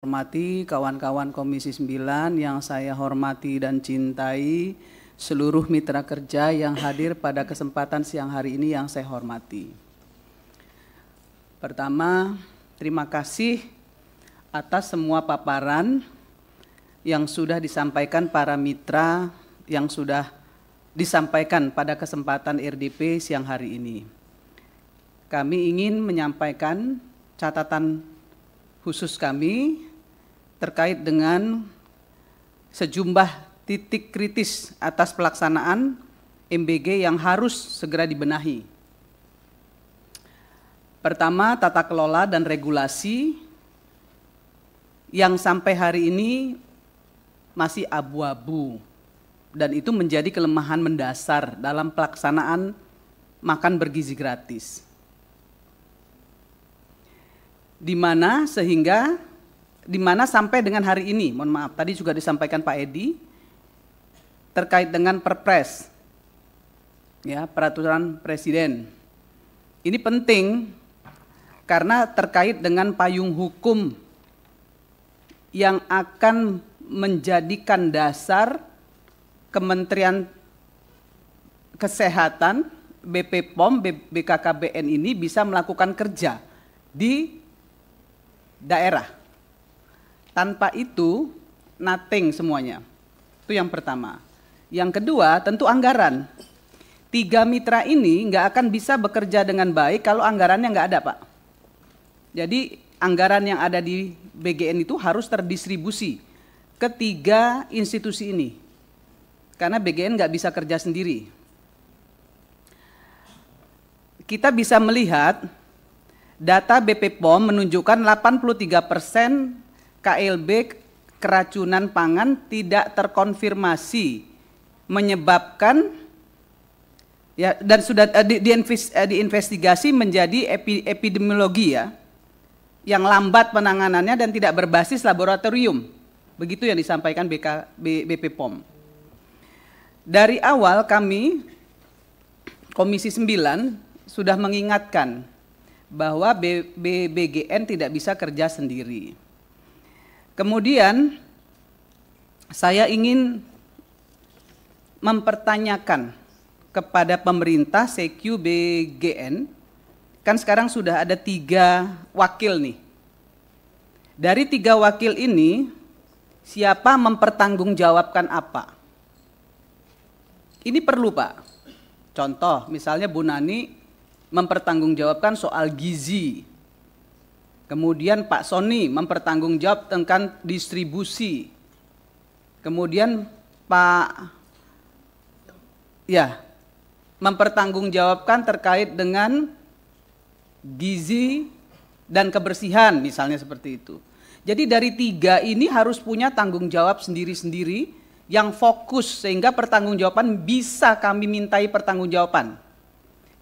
Hormati kawan-kawan Komisi 9 yang saya hormati dan cintai, seluruh mitra kerja yang hadir pada kesempatan siang hari ini yang saya hormati. Pertama, terima kasih atas semua paparan yang sudah disampaikan para mitra yang sudah disampaikan pada kesempatan RDP siang hari ini. Kami ingin menyampaikan catatan khusus kami terkait dengan sejumlah titik kritis atas pelaksanaan MBG yang harus segera dibenahi. Pertama, tata kelola dan regulasi yang sampai hari ini masih abu-abu dan itu menjadi kelemahan mendasar dalam pelaksanaan makan bergizi gratis. Di mana sampai dengan hari ini, mohon maaf, tadi juga disampaikan Pak Edi, terkait dengan Perpres, ya, peraturan Presiden. Ini penting karena terkait dengan payung hukum yang akan menjadikan dasar Kementerian Kesehatan, BP POM, BKKBN ini bisa melakukan kerja di daerah. Tanpa itu, nothing semuanya. Itu yang pertama. Yang kedua, tentu anggaran. 3 mitra ini nggak akan bisa bekerja dengan baik kalau anggarannya nggak ada, Pak. Jadi, anggaran yang ada di BGN itu harus terdistribusi ke 3 institusi ini. Karena BGN nggak bisa kerja sendiri. Kita bisa melihat data BP POM menunjukkan 83% KLB keracunan pangan tidak terkonfirmasi, menyebabkan ya, dan sudah diinvestigasi menjadi epidemiologi, ya, yang lambat penanganannya dan tidak berbasis laboratorium. Begitu yang disampaikan BP POM. Dari awal kami Komisi 9 sudah mengingatkan bahwa BGN tidak bisa kerja sendiri. Kemudian saya ingin mempertanyakan kepada pemerintah CQ BGN, kan sekarang sudah ada 3 wakil nih. Dari 3 wakil ini, siapa mempertanggungjawabkan apa? Ini perlu, Pak. Contoh, misalnya Bu Nani mempertanggungjawabkan soal gizi. Kemudian Pak Sony mempertanggungjawab tentang distribusi. Kemudian mempertanggungjawabkan terkait dengan gizi dan kebersihan, misalnya seperti itu. Jadi dari 3 ini harus punya tanggung jawab sendiri-sendiri yang fokus sehingga pertanggungjawaban bisa kami mintai pertanggungjawaban.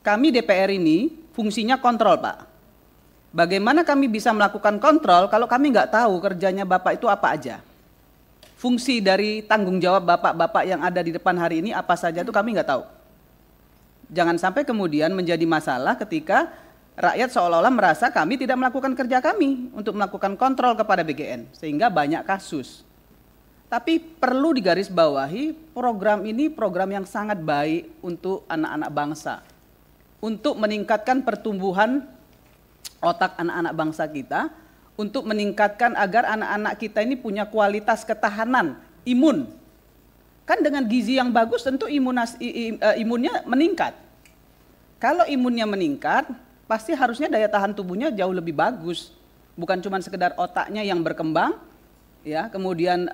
Kami DPR ini fungsinya kontrol, Pak. Bagaimana kami bisa melakukan kontrol kalau kami nggak tahu kerjanya Bapak itu apa aja? Fungsi dari tanggung jawab Bapak-Bapak yang ada di depan hari ini apa saja itu kami nggak tahu. Jangan sampai kemudian menjadi masalah ketika rakyat seolah-olah merasa kami tidak melakukan kerja kami untuk melakukan kontrol kepada BGN, sehingga banyak kasus. Tapi perlu digarisbawahi, program ini program yang sangat baik untuk anak-anak bangsa. Untuk meningkatkan pertumbuhan otak anak-anak bangsa kita, untuk meningkatkan agar anak-anak kita ini punya kualitas ketahanan imun. Kan dengan gizi yang bagus tentu imunnya meningkat. Kalau imunnya meningkat, pasti harusnya daya tahan tubuhnya jauh lebih bagus. Bukan cuma sekedar otaknya yang berkembang, ya, kemudian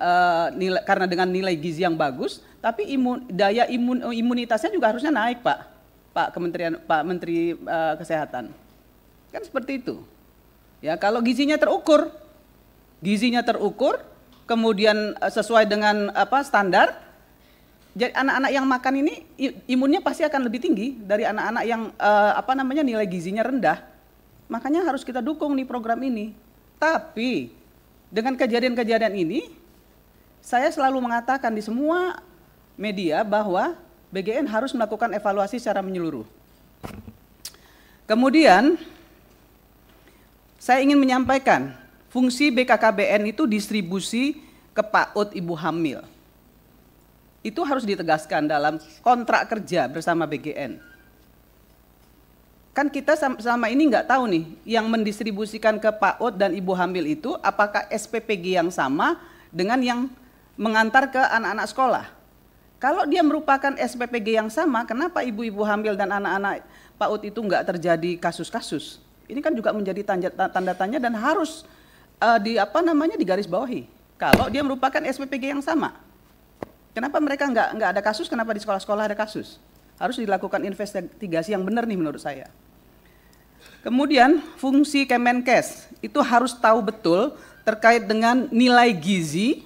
karena dengan nilai gizi yang bagus, tapi daya imunitasnya juga harusnya naik, Pak Menteri Kesehatan. Kan seperti itu. Ya, kalau gizinya terukur, kemudian sesuai dengan standar, jadi anak-anak yang makan ini imunnya pasti akan lebih tinggi dari anak-anak yang nilai gizinya rendah. Makanya harus kita dukung nih program ini. Tapi dengan kejadian-kejadian ini, saya selalu mengatakan di semua media bahwa BGN harus melakukan evaluasi secara menyeluruh. Kemudian saya ingin menyampaikan fungsi BKKBN itu distribusi ke PAUD ibu hamil. Itu harus ditegaskan dalam kontrak kerja bersama BGN. Kan kita selama ini nggak tahu nih, yang mendistribusikan ke PAUD dan ibu hamil itu apakah SPPG yang sama dengan yang mengantar ke anak-anak sekolah. Kalau dia merupakan SPPG yang sama, kenapa ibu-ibu hamil dan anak-anak PAUD itu nggak terjadi kasus-kasus? Ini kan juga menjadi tanda tanya dan harus digarisbawahi. Kalau dia merupakan SPPG yang sama, kenapa mereka nggak ada kasus? Kenapa di sekolah-sekolah ada kasus? Harus dilakukan investigasi yang benar nih menurut saya. Kemudian fungsi Kemenkes itu harus tahu betul terkait dengan nilai gizi,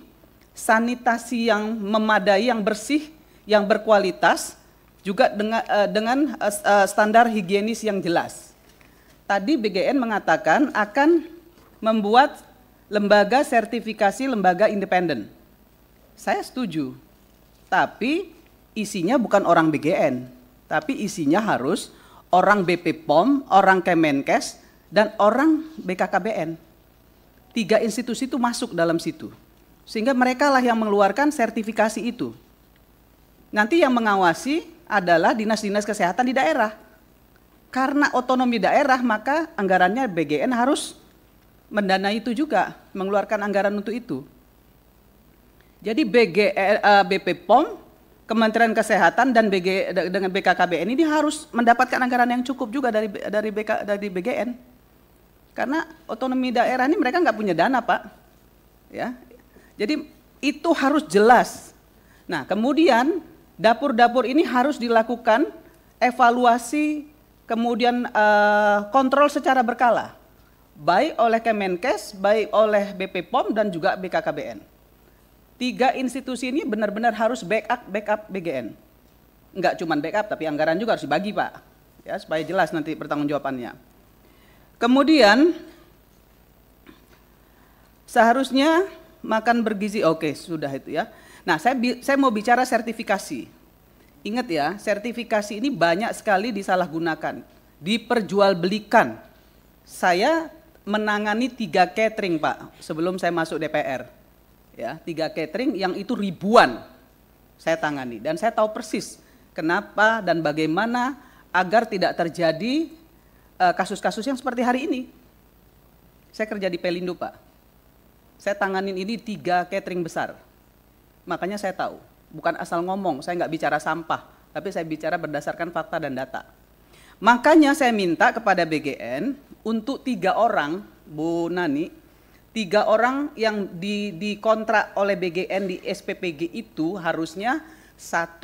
sanitasi yang memadai, yang bersih, yang berkualitas, juga dengan standar higienis yang jelas. Tadi BGN mengatakan akan membuat lembaga sertifikasi lembaga independen. Saya setuju, tapi isinya bukan orang BGN, tapi isinya harus orang BP POM, orang Kemenkes, dan orang BKKBN. 3 institusi itu masuk dalam situ. Sehingga mereka lah yang mengeluarkan sertifikasi itu. Nanti yang mengawasi adalah dinas-dinas kesehatan di daerah. Karena otonomi daerah, maka anggarannya BGN harus mendanai itu juga, mengeluarkan anggaran untuk itu. Jadi BP POM, Kementerian Kesehatan dan dengan BKKBN ini harus mendapatkan anggaran yang cukup juga dari BGN. Karena otonomi daerah ini mereka nggak punya dana, Pak. Ya. Jadi itu harus jelas. Nah, kemudian dapur-dapur ini harus dilakukan evaluasi, kemudian kontrol secara berkala, baik oleh Kemenkes, baik oleh BP POM dan juga BKKBN. 3 institusi ini benar-benar harus backup BGN. Enggak cuma backup, tapi anggaran juga harus dibagi, Pak. Ya, supaya jelas nanti pertanggungjawabannya. Kemudian seharusnya makan bergizi, oke, sudah itu ya. Nah, saya mau bicara sertifikasi. Ingat ya, sertifikasi ini banyak sekali disalahgunakan, diperjualbelikan. Saya menangani 3 catering, Pak, sebelum saya masuk DPR. Ya, 3 catering yang itu ribuan saya tangani, dan saya tahu persis kenapa dan bagaimana agar tidak terjadi kasus-kasus yang seperti hari ini. Saya kerja di Pelindo, Pak. Saya tanganin ini 3 catering besar. Makanya saya tahu, bukan asal ngomong, saya nggak bicara sampah, tapi saya bicara berdasarkan fakta dan data. Makanya saya minta kepada BGN untuk 3 orang, Bu Nani, 3 orang yang dikontrak oleh BGN di SPPG itu harusnya 1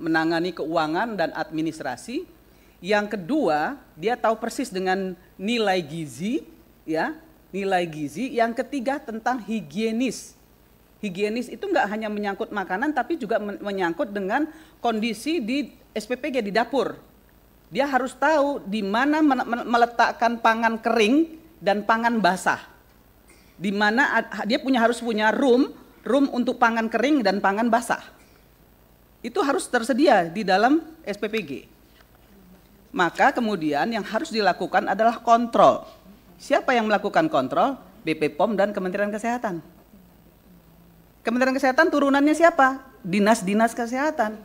menangani keuangan dan administrasi, yang kedua dia tahu persis dengan nilai gizi, ya, nilai gizi, yang ketiga tentang higienis. Higienis itu enggak hanya menyangkut makanan, tapi juga menyangkut dengan kondisi di SPPG, di dapur. Dia harus tahu di mana meletakkan pangan kering dan pangan basah. Di mana dia harus punya room untuk pangan kering dan pangan basah. Itu harus tersedia di dalam SPPG. Maka kemudian yang harus dilakukan adalah kontrol. Siapa yang melakukan kontrol? BP POM dan Kementerian Kesehatan. Kementerian Kesehatan turunannya siapa? Dinas-dinas kesehatan.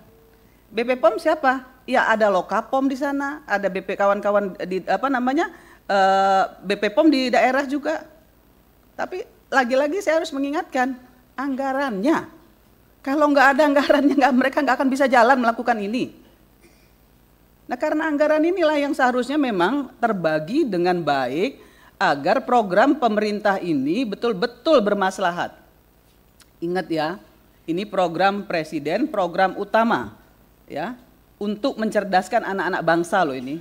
BP POM siapa? Ya ada Lokapom di sana, ada BP kawan-kawan di BP POM di daerah juga. Tapi lagi-lagi saya harus mengingatkan anggarannya. Kalau nggak ada anggarannya, mereka nggak akan bisa jalan melakukan ini. Nah, karena anggaran inilah yang seharusnya memang terbagi dengan baik agar program pemerintah ini betul-betul bermaslahat. Ingat ya, ini program presiden, program utama ya, untuk mencerdaskan anak-anak bangsa loh ini.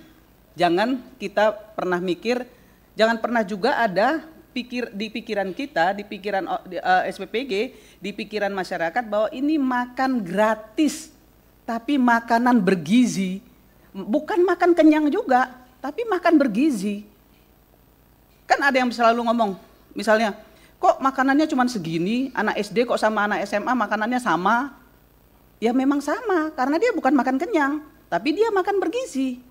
Jangan kita pernah mikir, jangan pernah juga ada di pikiran kita, di pikiran SPPG, di pikiran masyarakat bahwa ini makan gratis, tapi makanan bergizi. Bukan makan kenyang juga, tapi makan bergizi. Kan ada yang selalu ngomong, misalnya, kok makanannya cuma segini, anak SD kok sama anak SMA makanannya sama? Ya memang sama, karena dia bukan makan kenyang, tapi dia makan bergizi.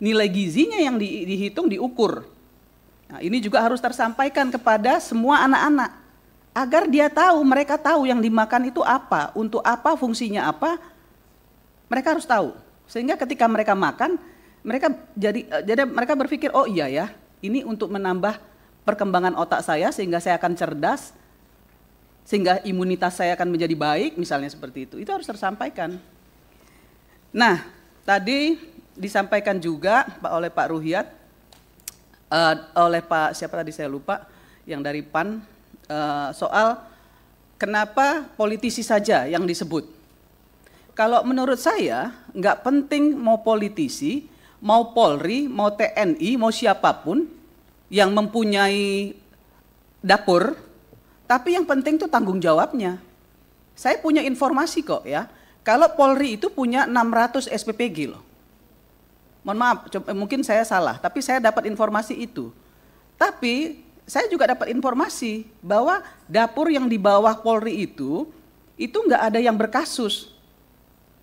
Nilai gizinya yang dihitung, diukur. Nah, ini juga harus tersampaikan kepada semua anak-anak agar dia tahu, mereka tahu yang dimakan itu apa, untuk apa, fungsinya apa, mereka harus tahu. Sehingga ketika mereka makan, mereka jadi mereka berpikir, oh iya ya, ini untuk menambah perkembangan otak saya sehingga saya akan cerdas, sehingga imunitas saya akan menjadi baik, misalnya seperti itu. Itu harus tersampaikan. Nah, tadi disampaikan juga oleh Pak Ruhyat, oleh Pak siapa tadi saya lupa, yang dari PAN, soal kenapa politisi saja yang disebut. Kalau menurut saya nggak penting mau politisi, mau Polri, mau TNI, mau siapapun yang mempunyai dapur, tapi yang penting itu tanggung jawabnya. Saya punya informasi kok ya, kalau Polri itu punya 600 SPPG loh. Mohon maaf, mungkin saya salah, tapi saya dapat informasi itu. Tapi saya juga dapat informasi bahwa dapur yang di bawah Polri itu nggak ada yang berkasus.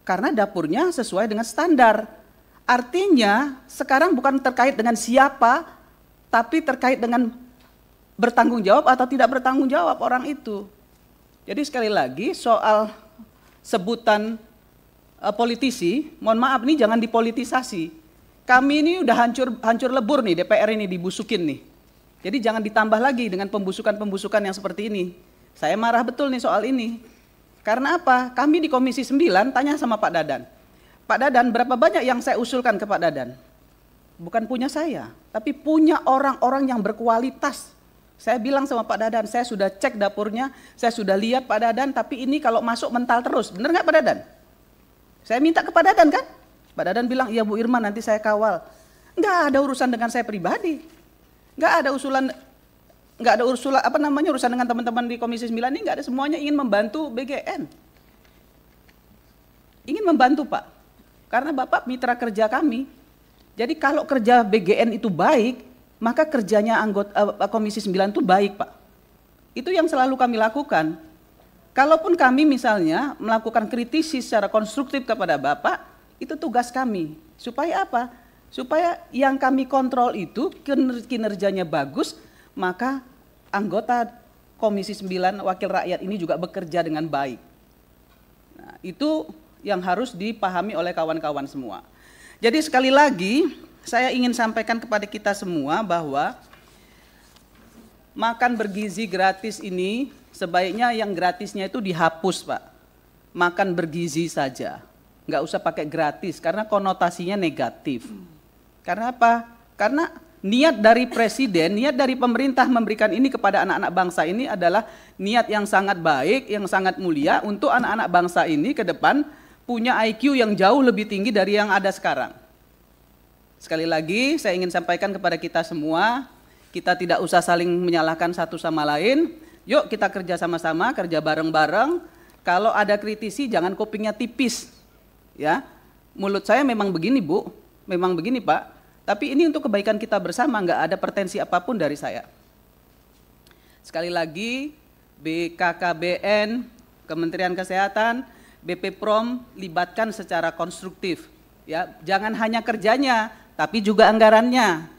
Karena dapurnya sesuai dengan standar. Artinya sekarang bukan terkait dengan siapa, tapi terkait dengan bertanggung jawab atau tidak bertanggung jawab orang itu. Jadi sekali lagi soal sebutan politisi, mohon maaf nih jangan dipolitisasi. Kami ini udah hancur lebur nih, DPR ini dibusukin nih. Jadi jangan ditambah lagi dengan pembusukan-pembusukan yang seperti ini. Saya marah betul nih soal ini. Karena apa? Kami di Komisi 9 tanya sama Pak Dadan. Pak Dadan, berapa banyak yang saya usulkan ke Pak Dadan? Bukan punya saya, tapi punya orang-orang yang berkualitas. Saya bilang sama Pak Dadan, saya sudah cek dapurnya, saya sudah lihat Pak Dadan, tapi ini kalau masuk mental terus. Benar nggak Pak Dadan? Saya minta ke Pak Dadan kan? Pak Dadan bilang, iya Bu Irma nanti saya kawal. Nggak ada urusan dengan saya pribadi. Nggak ada urusan urusan dengan teman-teman di Komisi 9 ini, nggak ada, semuanya ingin membantu BGN. Ingin membantu Pak, karena Bapak mitra kerja kami. Jadi kalau kerja BGN itu baik, maka kerjanya anggota Komisi 9 itu baik Pak. Itu yang selalu kami lakukan. Kalaupun kami misalnya melakukan kritisi secara konstruktif kepada Bapak, itu tugas kami. Supaya apa? Supaya yang kami kontrol itu kinerjanya bagus, maka anggota Komisi 9 Wakil Rakyat ini juga bekerja dengan baik. Nah, itu yang harus dipahami oleh kawan-kawan semua. Jadi sekali lagi saya ingin sampaikan kepada kita semua bahwa makan bergizi gratis ini sebaiknya yang gratisnya itu dihapus Pak. Makan bergizi saja, nggak usah pakai gratis karena konotasinya negatif. Karena apa? Karena niat dari presiden, niat dari pemerintah memberikan ini kepada anak-anak bangsa ini adalah niat yang sangat baik, yang sangat mulia untuk anak-anak bangsa ini ke depan punya IQ yang jauh lebih tinggi dari yang ada sekarang. Sekali lagi saya ingin sampaikan kepada kita semua, kita tidak usah saling menyalahkan satu sama lain. Yuk kita kerja sama-sama, kerja bareng-bareng. Kalau ada kritisi jangan kupingnya tipis. Ya, mulut saya memang begini Bu, memang begini Pak. Tapi ini untuk kebaikan kita bersama, nggak ada pretensi apapun dari saya. Sekali lagi, BKKBN, Kementerian Kesehatan, BP PROM libatkan secara konstruktif. Ya, jangan hanya kerjanya, tapi juga anggarannya.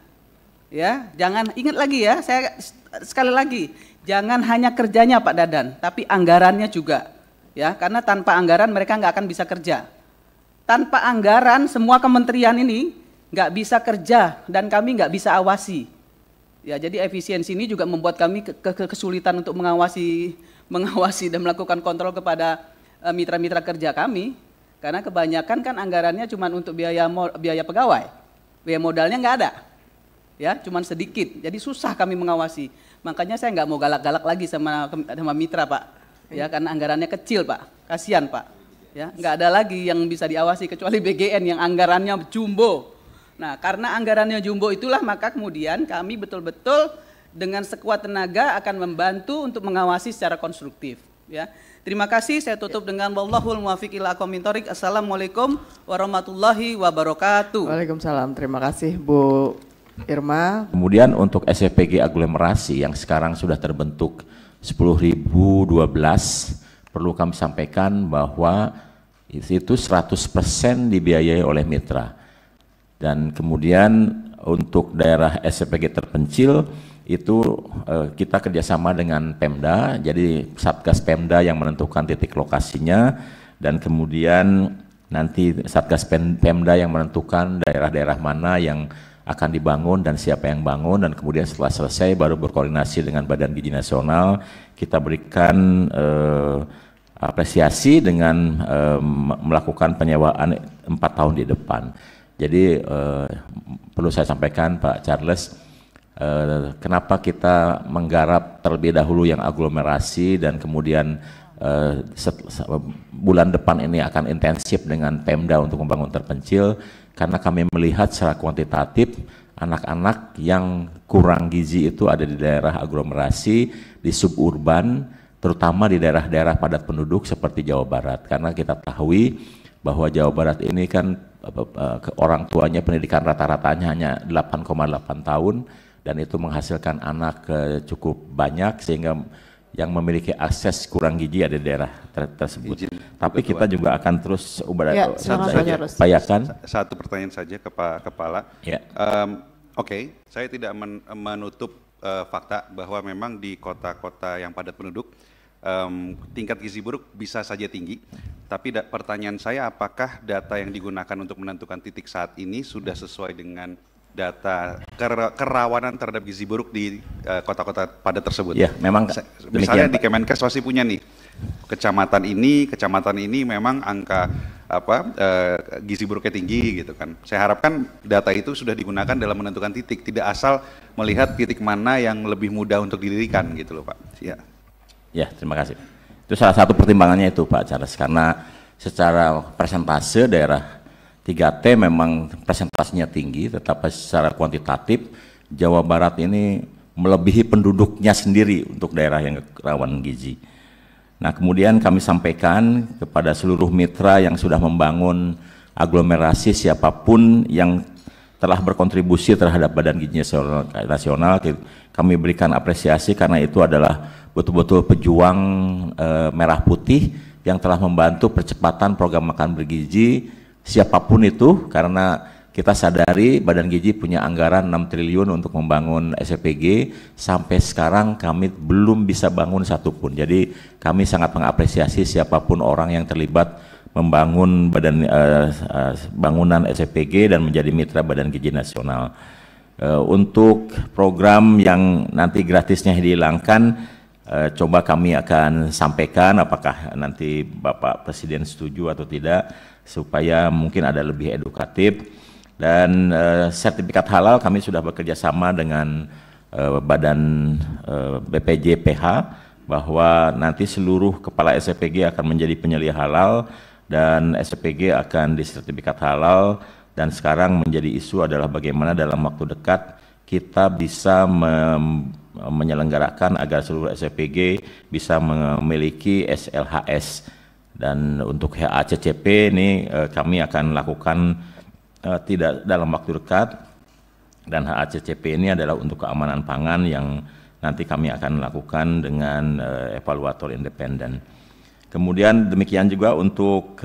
Ya, jangan ingat lagi ya, saya sekali lagi, jangan hanya kerjanya Pak Dadan, tapi anggarannya juga. Ya, karena tanpa anggaran mereka nggak akan bisa kerja. Tanpa anggaran semua kementerian ini nggak bisa kerja dan kami nggak bisa awasi. Ya, jadi efisiensi ini juga membuat kami kesulitan untuk mengawasi dan melakukan kontrol kepada mitra-mitra kerja kami, karena kebanyakan kan anggarannya cuma untuk biaya pegawai, biaya modalnya nggak ada, ya, cuma sedikit. Jadi susah kami mengawasi. Makanya saya nggak mau galak-galak lagi sama mitra Pak, ya, karena anggarannya kecil Pak, kasihan Pak. Ya, nggak ada lagi yang bisa diawasi kecuali BGN yang anggarannya jumbo. Nah, karena anggarannya jumbo itulah maka kemudian kami betul-betul dengan sekuat tenaga akan membantu untuk mengawasi secara konstruktif. Ya, terima kasih. Saya tutup dengan wallahul muwaffiq ila aqwamit thoriq. Assalamualaikum warahmatullahi wabarakatuh. Waalaikumsalam. Terima kasih Bu Irma. Kemudian untuk SPPG aglomerasi yang sekarang sudah terbentuk 10.012, perlu kami sampaikan bahwa itu 100% dibiayai oleh mitra. Dan kemudian untuk daerah SPG terpencil itu kita kerjasama dengan Pemda, jadi Satgas Pemda yang menentukan titik lokasinya, dan kemudian nanti Satgas Pemda yang menentukan daerah-daerah mana yang akan dibangun dan siapa yang bangun, dan kemudian setelah selesai baru berkoordinasi dengan Badan Gizi Nasional, kita berikan apresiasi dengan melakukan penyewaan 4 tahun di depan. Jadi perlu saya sampaikan Pak Charles, kenapa kita menggarap terlebih dahulu yang aglomerasi dan kemudian bulan depan ini akan intensif dengan Pemda untuk membangun terpencil, karena kami melihat secara kuantitatif anak-anak yang kurang gizi itu ada di daerah aglomerasi, di suburban, terutama di daerah-daerah padat penduduk seperti Jawa Barat, karena kita tahu bahwa Jawa Barat ini kan orang tuanya pendidikan rata-ratanya hanya 8,8 tahun, dan itu menghasilkan anak cukup banyak sehingga yang memiliki akses kurang gizi ada di daerah tersebut. Tapi kita juga akan terus upayakan. Satu pertanyaan saja ke Pak Kepala. Ya. Oke, saya tidak menutup fakta bahwa memang di kota-kota yang padat penduduk tingkat gizi buruk bisa saja tinggi. Tapi pertanyaan saya, apakah data yang digunakan untuk menentukan titik saat ini sudah sesuai dengan data kerawanan terhadap gizi buruk di kota-kota padat tersebut? Ya, memang misalnya di Kemenkes pasti punya nih, kecamatan ini memang angka gizi buruknya tinggi gitu kan. Saya harapkan data itu sudah digunakan dalam menentukan titik, tidak asal melihat titik mana yang lebih mudah untuk didirikan gitu loh Pak. Ya. Ya, terima kasih. Itu salah satu pertimbangannya itu Pak Charles, karena secara persentase daerah 3T memang presentasinya tinggi, tetapi secara kuantitatif Jawa Barat ini melebihi penduduknya sendiri untuk daerah yang rawan gizi. Nah, kemudian kami sampaikan kepada seluruh mitra yang sudah membangun aglomerasi, siapapun yang telah berkontribusi terhadap Badan Gizi Nasional, kami berikan apresiasi karena itu adalah betul-betul pejuang merah putih yang telah membantu percepatan program makan bergizi siapapun itu, karena kita sadari Badan Gizi punya anggaran 6 triliun untuk membangun SPG, sampai sekarang kami belum bisa bangun satupun. Jadi kami sangat mengapresiasi siapapun orang yang terlibat membangun bangunan SPG dan menjadi mitra Badan Gizi Nasional. Untuk program yang nanti gratisnya dihilangkan, coba kami akan sampaikan apakah nanti Bapak Presiden setuju atau tidak, supaya mungkin ada lebih edukatif. Dan sertifikat halal kami sudah bekerja sama dengan Badan BPJPH, bahwa nanti seluruh kepala SPG akan menjadi penyelia halal dan SPG akan disertifikat halal. Dan sekarang menjadi isu adalah bagaimana dalam waktu dekat kita bisa menyelenggarakan agar seluruh SPG bisa memiliki SLHS. Dan untuk HACCP ini kami akan lakukan tidak dalam waktu dekat, dan HACCP ini adalah untuk keamanan pangan yang nanti kami akan lakukan dengan evaluator independen. Kemudian demikian juga untuk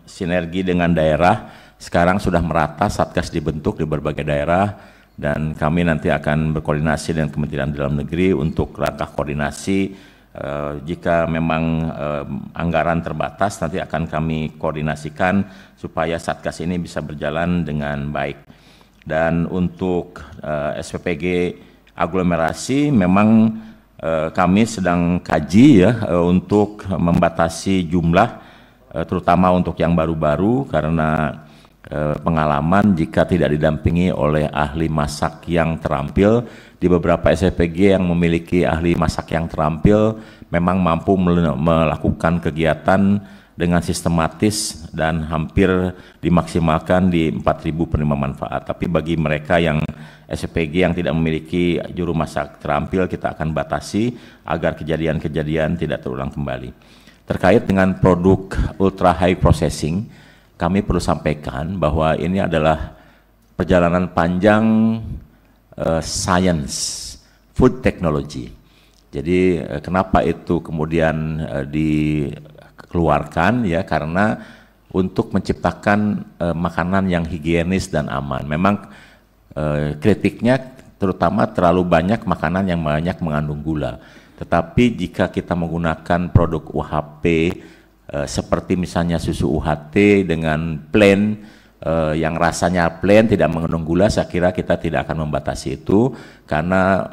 sinergi dengan daerah, sekarang sudah merata Satgas dibentuk di berbagai daerah, dan kami nanti akan berkoordinasi dengan Kementerian Dalam Negeri untuk langkah koordinasi. Jika memang anggaran terbatas, nanti akan kami koordinasikan supaya Satgas ini bisa berjalan dengan baik. Dan untuk SPPG aglomerasi memang kami sedang kaji ya untuk membatasi jumlah, terutama untuk yang baru-baru, karena pengalaman jika tidak didampingi oleh ahli masak yang terampil. Di beberapa SPG yang memiliki ahli masak yang terampil memang mampu melakukan kegiatan dengan sistematis dan hampir dimaksimalkan di 4.000 penerima manfaat. Tapi bagi mereka yang SPG yang tidak memiliki juru masak terampil, kita akan batasi agar kejadian-kejadian tidak terulang kembali. Terkait dengan produk ultra high processing, kami perlu sampaikan bahwa ini adalah perjalanan panjang science, food technology. Jadi kenapa itu kemudian dikeluarkan ya, karena untuk menciptakan makanan yang higienis dan aman. Memang kritiknya terutama terlalu banyak makanan yang banyak mengandung gula. Tetapi jika kita menggunakan produk UHP seperti misalnya susu UHT dengan plain yang rasanya plain tidak mengandung gula, saya kira kita tidak akan membatasi itu, karena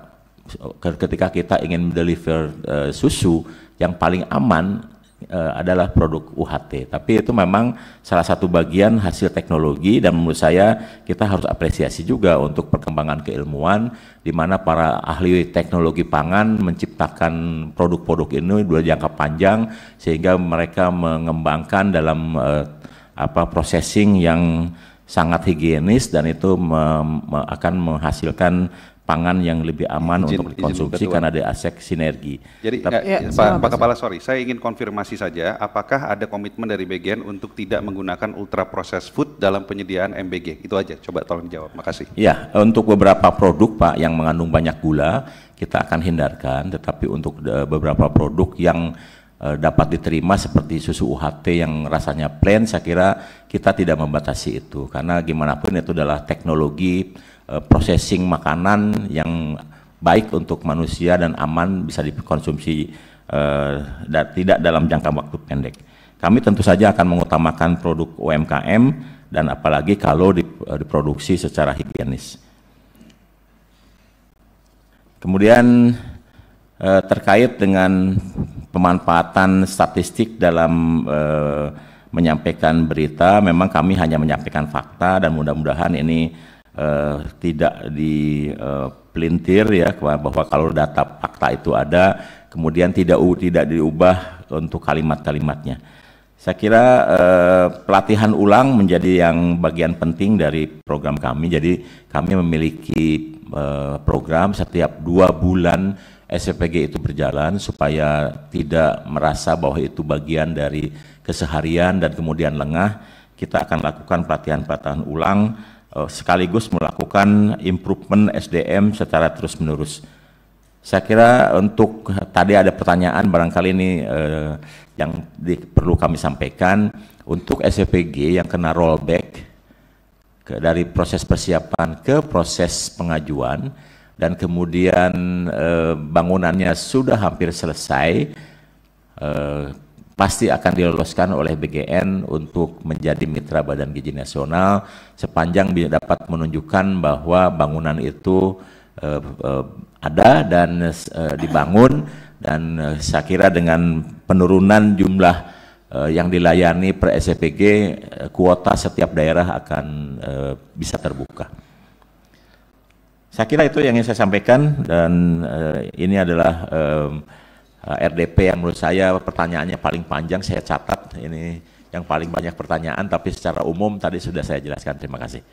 ketika kita ingin deliver susu yang paling aman adalah produk UHT. Tapi itu memang salah satu bagian hasil teknologi, dan menurut saya kita harus apresiasi juga untuk perkembangan keilmuan di mana para ahli teknologi pangan menciptakan produk-produk ini dua jangka panjang sehingga mereka mengembangkan dalam processing yang sangat higienis, dan itu akan menghasilkan pangan yang lebih aman untuk dikonsumsi karena ada aspek sinergi. Jadi Pak Kepala, sorry, saya ingin konfirmasi saja, apakah ada komitmen dari BGN untuk tidak menggunakan ultra processed food dalam penyediaan MBG? Itu aja, coba tolong dijawab, makasih. Ya, untuk beberapa produk Pak yang mengandung banyak gula kita akan hindarkan, tetapi untuk beberapa produk yang dapat diterima seperti susu UHT yang rasanya plain, saya kira kita tidak membatasi itu, karena gimana pun itu adalah teknologi processing makanan yang baik untuk manusia dan aman bisa dikonsumsi dan tidak dalam jangka waktu pendek. Kami tentu saja akan mengutamakan produk UMKM dan apalagi kalau diproduksi secara higienis. Kemudian terkait dengan pemanfaatan statistik dalam menyampaikan berita, memang kami hanya menyampaikan fakta, dan mudah-mudahan ini tidak dipelintir ya, bahwa kalau data fakta itu ada kemudian tidak diubah untuk kalimat-kalimatnya. Saya kira pelatihan ulang menjadi yang bagian penting dari program kami. Jadi kami memiliki program setiap 2 bulan SPG itu berjalan supaya tidak merasa bahwa itu bagian dari keseharian dan kemudian lengah. Kita akan lakukan pelatihan-pelatihan ulang sekaligus melakukan improvement SDM secara terus-menerus. Saya kira untuk tadi ada pertanyaan barangkali ini yang perlu kami sampaikan, untuk SPG yang kena rollback dari proses persiapan ke proses pengajuan dan kemudian bangunannya sudah hampir selesai, pasti akan diloloskan oleh BGN untuk menjadi mitra Badan Gizi Nasional sepanjang dapat menunjukkan bahwa bangunan itu ada dan dibangun, dan saya kira dengan penurunan jumlah yang dilayani per SPG, kuota setiap daerah akan bisa terbuka. Saya kira itu yang ingin saya sampaikan, dan ini adalah RDP yang menurut saya pertanyaannya paling panjang, saya catat ini yang paling banyak pertanyaan, tapi secara umum tadi sudah saya jelaskan. Terima kasih.